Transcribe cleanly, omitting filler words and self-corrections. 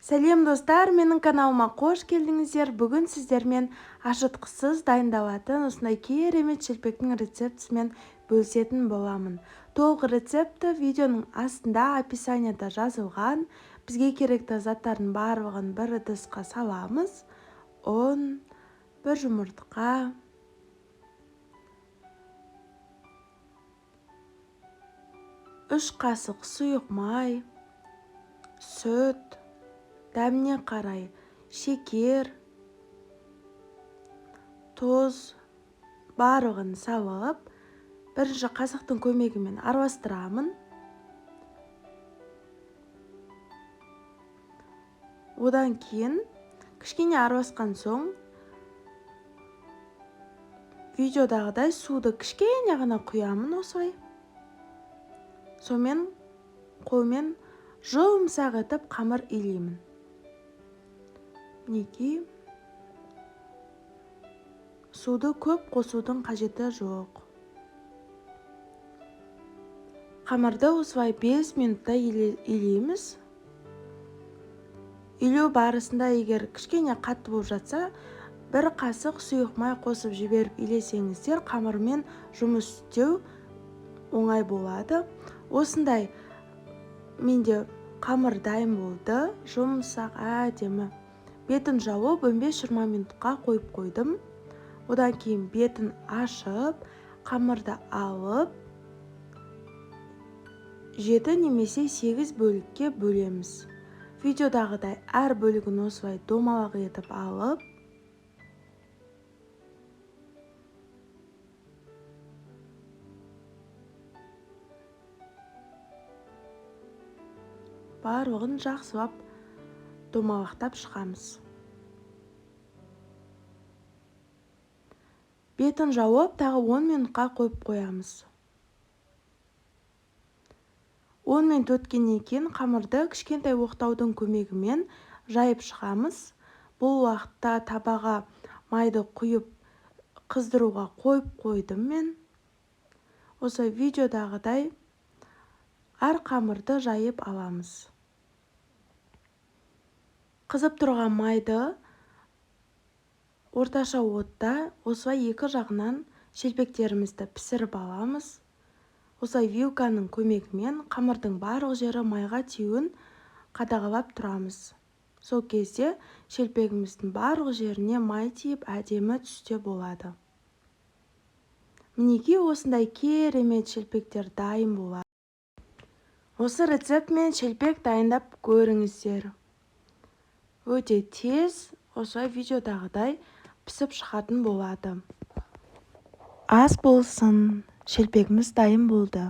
Сәлем достар, менің каналыма қош келдіңіздер. Бүгін сіздермен ашытқысыз дайындалатын осындай керемет шелпектің рецептісімен бөлісетін боламын. Толық рецепті видеоның астында описанияда жазылған. Бізге керекті заттардың барлығын бір ыдысқа саламыз. Ұн, бір жұмыртқа, үш қасық сұйық май, сүт, дәміне қарай шекер, тұз барлығын салып, бірінші қасықтың көмегімен араластырамын. Одан кейін кішкене араласқан соң видеодағыдай суды кішкене ғана құямын осылай. Сонымен қолмен жұмсақ етіп қамыр илеймін. Мінекей, суды көп қосудың қажеті жоқ. Қамырды осылай 5 минутта илейміз. Илеу барысында егер кішкене қатты болып жатса, бір қасық сұйық май қосып жіберіп илесеңіздер, қамырмен жұмыс істеу оңай болады. Осындай менде қамыр дайын болды, жұмсақ әдемі. Бетін жауып 15-20 минутқа қойып қойдым. Одан кейін бетін ашып, қамырды алып, 7 немесе 8 бөлікке бөлеміз. Видеодағыдай әр бөлігін осылай домалақ етіп алып, барлығын жақсылап домалақтап шығамыз. Бетін жауып, тағы 10 минутқа қойып қоямыз. 10 минут өткеннен кейін қамырды кішкентай оқтаудың көмегімен жайып шығамыз. Бұл уақытта табаға майды құйып қыздыруға қойып қойдым мен. Осы видеодағыдай әр қамырды жайып аламыз. Қызып тұрған майды орташа отта осылай екі жағынан шелпектерімізді пісіріп аламыз. Осылай вилканың көмегімен қамырдың барлық жері майға тиюін қадағалап тұрамыз. Сол кезде шелпегіміздің барлық жеріне май тиіп әдемі түсте болады. Мінекей осындай керемет шелпектер дайын болады. Осы рецептмен шелпек дайындап көріңіздер. Өте тез осылай видеодағыдай пісіп шығатын болады. Ас болсын, шелпегіміз дайын болды.